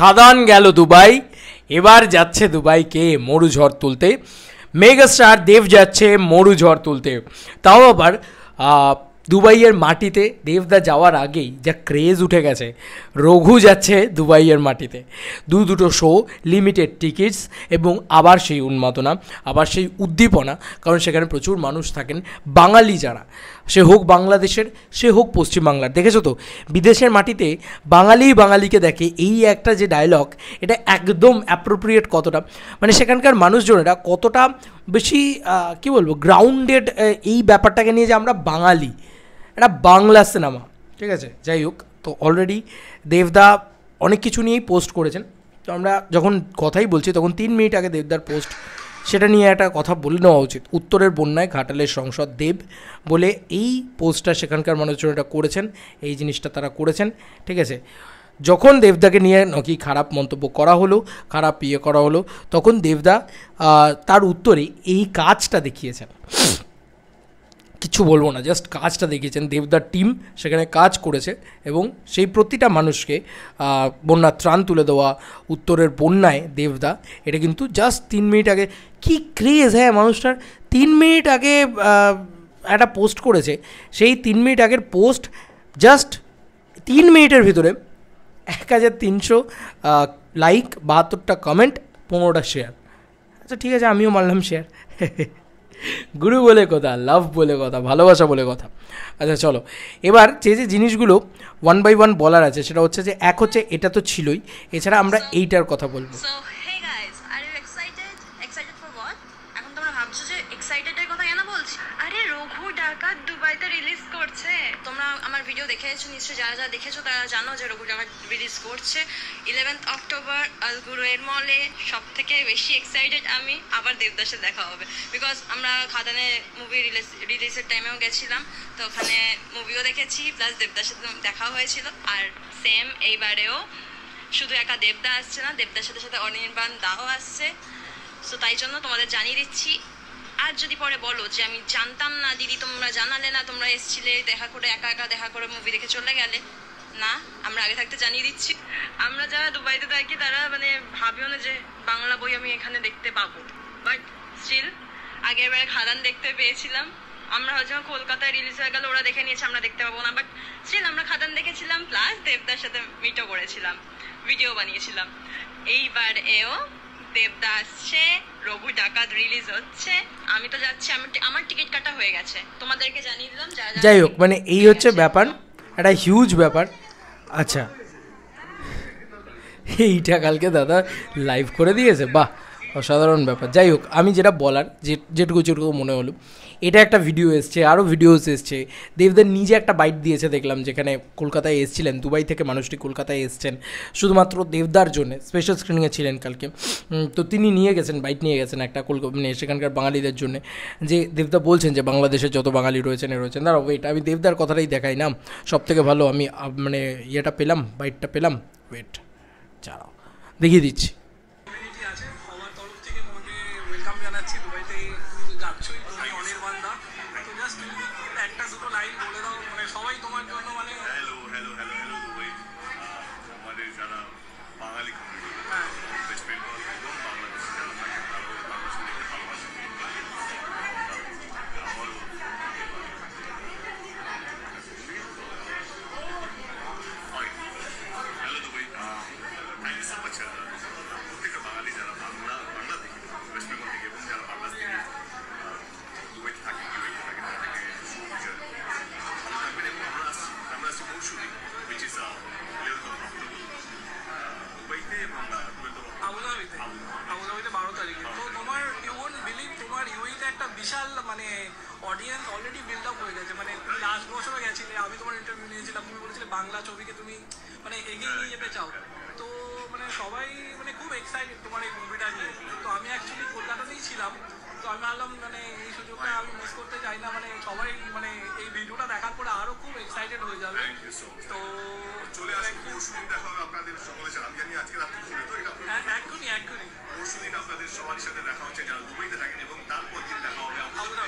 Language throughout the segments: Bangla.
খাদান গেল দুবাই, এবার যাচ্ছে দুবাইকে মরু ঝড় তুলতে। মেগাস্টার দেব যাচ্ছে মরু ঝড় তুলতে, তাও আবার দুবাইয়ের মাটিতে। দেবদা যাওয়ার আগেই যা ক্রেজ উঠে গেছে, রঘু যাচ্ছে দুবাইয়ের মাটিতে। দুটো শো, লিমিটেড টিকিটস, এবং আবার সেই উন্মাদনা, আবার সেই উদ্দীপনা, কারণ সেখানে প্রচুর মানুষ থাকেন বাঙালি যারা, সে হোক বাংলাদেশের, সে হোক পশ্চিমবাংলার। দেখেছো তো বিদেশের মাটিতে বাঙালি বাঙালিকে দেখে, এই একটা যে ডায়লগ, এটা একদম অ্যাপ্রোপ্রিয়েট কতটা, মানে সেখানকার মানুষজনেরা কতটা বেশি কী বলবো গ্রাউন্ডেড এই ব্যাপারটাকে নিয়ে, যে আমরা বাঙালি, এটা বাংলা সিনেমা, ঠিক আছে। যাই হোক, তো অলরেডি দেবদা অনেক কিছু নিয়েই পোস্ট করেছেন, তো আমরা যখন কথাই বলছি তখন 3 মিনিট আগে দেবদার পোস্ট, সেটা নিয়ে একটা কথা বলে নেওয়া উচিত। উত্তরের বন্যায় ঘাটালের সংসদ দেব বলে এই পোস্টটা সেখানকার মানুষজন এটা করেছেন, এই জিনিসটা তারা করেছেন, ঠিক আছে। যখন দেবদাকে নিয়ে নাকি খারাপ মন্তব্য করা হলো, খারাপ করা হলো, তখন দেবদা তার উত্তরে এই কাজটা দেখিয়েছেন। কিছু বলবো না, জাস্ট কাজটা দেখিয়েছেন। দেবদার টিম সেখানে কাজ করেছে এবং সেই প্রতিটা মানুষকে বন্যার ত্রাণ তুলে দেওয়া, উত্তরের বন্যায় দেবদা, এটা কিন্তু জাস্ট 3 মিনিট আগে। কি ক্রেজ, হ্যাঁ মানুষটার 3 মিনিট আগে একটা পোস্ট করেছে, সেই 3 মিনিট আগের পোস্ট জাস্ট 3 মিনিটের ভিতরে 1300 লাইক, 72টা কমেন্ট, 15টা শেয়ার। আচ্ছা ঠিক আছে, আমিও মারলাম শেয়ার। গুরু বলে কথা, লাভ বলে কথা, ভালোবাসা বলে কথা। আচ্ছা চলো, এবার যে জিনিসগুলো 1 বাই 1 বলার আছে, সেটা হচ্ছে যে এক হচ্ছে এটা তো ছিলই, এছাড়া আমরা এইটার কথা বলবো। দুবাইতে রিলিজ করছে, তোমরা আমার ভিডিও দেখেছো নিশ্চয়ই, যারা যারা দেখেছো তারা জানো যে রঘু ডাকাত রিলিজ করছে 11th অক্টোবর আলগুরুয়ের মলে। সব থেকে বেশি এক্সাইটেড আমি, আবার দেবদার সাথে দেখা হবে, বিকজ আমরা খাদানে মুভি রিলিজের টাইমেও গেছিলাম, তো ওখানে মুভিও দেখেছি, প্লাস দেবদার সাথে দেখা হয়েছিল। আর সেম এইবারেও শুধু একা দেবদা আসছে না, দেবদার সাথে সাথে অনির্বাণ দাও আসছে। সো তাই জন্য তোমাদের জানিয়ে দিচ্ছি। আর যদি পরে বলো যে আমি জানতাম না দিদি, তোমরা জানালে না, তোমরা এসছিলে দেখা করে, একা একা দেখা করে মুভি দেখে চলে গেলে, না, আমরা আগে থাকতে জানিয়ে দিচ্ছি। আমরা যারা দুবাইতে থাকি তারা মানে ভাবিও না যে বাংলা বই আমি এখানে দেখতে পাবো, বাট স্টিল আগের বারে খাদান দেখতে পেয়েছিলাম। আমরা হয়তো কলকাতায় রিলিজ হয়ে গেল, ওরা দেখে নিয়েছে, আমরা দেখতে পাবো না, বাট স্টিল আমরা খাদান দেখেছিলাম, প্লাস দেবদার সাথে মিটও করেছিলাম, ভিডিও বানিয়েছিলাম। এইবার দেবদা আসছে, রঘু ডাকাত রিলিজ হচ্ছে, আমি তো যাচ্ছি, আমার টিকিট কাটা হয়ে গেছে, তোমাদেরকে জানিয়ে দিলাম। যাই হোক, মানে এই হচ্ছে ব্যাপার, একটা হিউজ ব্যাপার। আচ্ছা, এইটা কালকে দাদা লাইভ করে দিয়েছে, বাহ, অসাধারণ ব্যাপার। যাই হোক, আমি যেটা বলার, যেটুকু মনে হলো, এটা একটা ভিডিও এসছে, আরও ভিডিওস এসছে। দেবদার নিজে একটা বাইট দিয়েছে দেখলাম, যেখানে কলকাতায় এসেছিলেন, দুবাই থেকে মানুষটি কলকাতায় এসছেন শুধুমাত্র দেবদার জন্য, স্পেশাল স্ক্রিনিংয়ে ছিলেন কালকে, তো তিনি নিয়ে গেছেন, বাইট নিয়ে গেছেন একটা মানে সেখানকার বাঙালিদের জন্য, যে দেবদা বলছেন যে বাংলাদেশের যত বাঙালি রয়েছেন দাঁড়াও ওয়েট, আমি দেবদার কথাটাই দেখাই না, সব থেকে ভালো আমি মানে ইয়েটা পেলাম, বাইটটা পেলাম, ওয়েট ছাড়াও দেখিয়ে দিচ্ছি। বিশাল মানে অডিয়েন্স অলরেডি বিল্ড আপ হয়ে গেছে, মানে লাস্ট বছরও গেছিলে, আমি তোমার ইন্টারভিউ নিয়েছিলাম, তুমি বলেছিলে বাংলা ছবিকে তুমি মানে এগিয়ে নিয়ে যেতে চাও, তো মানে সবাই মানে খুব এক্সাইটেড তোমার এই মুভিটা নিয়ে। তো আমি অ্যাকচুয়ালি কলকাতাতেই ছিলাম, তো আমি ভাবলাম মানে এই সুযোগটা আমি মিস করতে চাই না, মানে সবাই মানে এই ভিডিওটা দেখার পরে আরো খুব এক্সাইটেড হয়ে যাবে। তো চলে আসে পরশুদিন দেখা হবে আপনাদের সকলের সাথে, আমি জানি আজকে রাত্রে শুনে তো এটা এক্ষুনি পরশুদিন আপনাদের সবার সাথে দেখা হচ্ছে যারা দুবাইতে থাকেন, এবং তারপর দিন দেখা হবে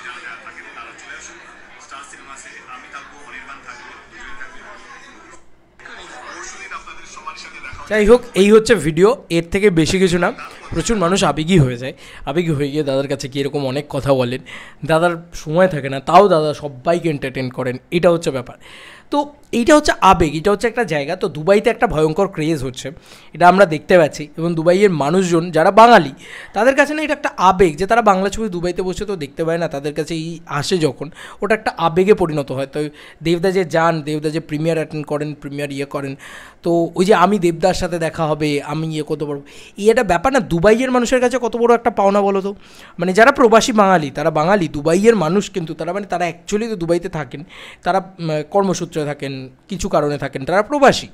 যারা যারা থাকেন তারা চলে আসুন স্টার সিনেমাসে। আমি থাকবো, অনির্বাণ থাকবো, দুজনে থাকবে। পরশুদিন আপনাদের যাই হোক, এই হচ্ছে ভিডিও, এর থেকে বেশি কিছু না। প্রচুর মানুষ আবেগী হয়ে যায়, আবেগী হয়ে গিয়ে দাদার কাছে গিয়ে এরকম অনেক কথা বলেন, দাদার সময় থাকে না, তাও দাদা সবাইকে এন্টারটেন করেন, এটা হচ্ছে ব্যাপার। তো এইটা হচ্ছে আবেগ, এটা হচ্ছে একটা জায়গা। তো দুবাইতে একটা ভয়ঙ্কর ক্রেজ হচ্ছে, এটা আমরা দেখতে পাচ্ছি। এবং দুবাইয়ের মানুষজন যারা বাঙালি, তাদের কাছে না এটা একটা আবেগ, যে তারা বাংলা ছবি দুবাইতে বসে তো দেখতে পায় না, তাদের কাছে এই আসে যখন, ওটা একটা আবেগে পরিণত হয়। তো দেবদা যে যান, দেবদা যে প্রিমিয়ার অ্যাটেন্ড করেন, প্রিমিয়ার করেন, তো ওই যে আমি দেবদার সাথে দেখা হবে, আমি করতে পারবো, এই একটা ব্যাপার না দুবাইয়ের মানুষের কাছে কত বড় একটা পাওনা বলো তো। মানে যারা প্রবাসী বাঙালি, তারা বাঙালি, দুবাইয়ের মানুষ, কিন্তু তারা মানে তারা অ্যাকচুয়ালি তো দুবাইতে থাকেন, তারা কর্মসূত্রে থাকেন, কিছু কারণে থাকেন, তারা প্রবাসী,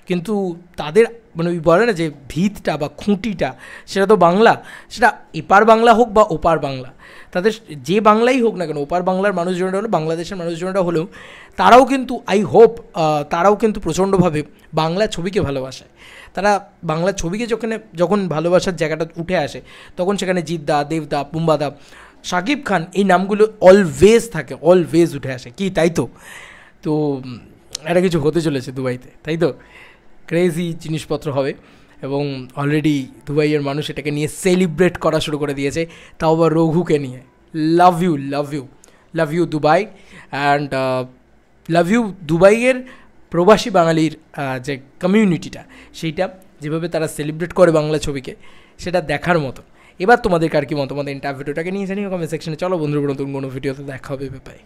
কিন্তু তাদের মানে ওই বলে না যে ভিতটা বা খুঁটিটা, সেটা তো বাংলা, সেটা এপার বাংলা হোক বা ওপার বাংলা, তাদের যে বাংলাই হোক না কেন, ওপার বাংলার মানুষজনরা হলো, বাংলাদেশের মানুষজনরা হলেও তারাও কিন্তু আই হোপ তারাও কিন্তু প্রচণ্ডভাবে বাংলা ছবিকে ভালোবাসে। তারা বাংলা ছবিকে যখন ভালোবাসার জায়গাটা উঠে আসে, তখন সেখানে জিদ্দা, দেবদা, পুম্বাদা, শাকিব খান, এই নামগুলো অলওয়েজ থাকে, অলওয়েজ উঠে আসে কি, তাই তো? তো একটা কিছু হতে চলেছে দুবাইতে, তাই তো? ক্রেজি জিনিসপত্র হবে, এবং অলরেডি দুবাইয়ের মানুষ এটাকে নিয়ে সেলিব্রেট করা শুরু করে দিয়েছে, তাও আবার রঘুকে নিয়ে। Love you, love you, love you Dubai, and love you দুবাইয়ের প্রবাসী বাঙালির যে কমিউনিটিটা, সেইটা যেভাবে তারা সেলিব্রেট করে বাংলা ছবিকে, সেটা দেখার মতো। এবার তোমাদের কার কি মতামত ইন্টারভিউটাকে নিয়ে জানিও কমেন্ট সেকশনে। চলো বন্ধুরা, নতুন কোনো ভিডিওতে দেখা হবে, বাই।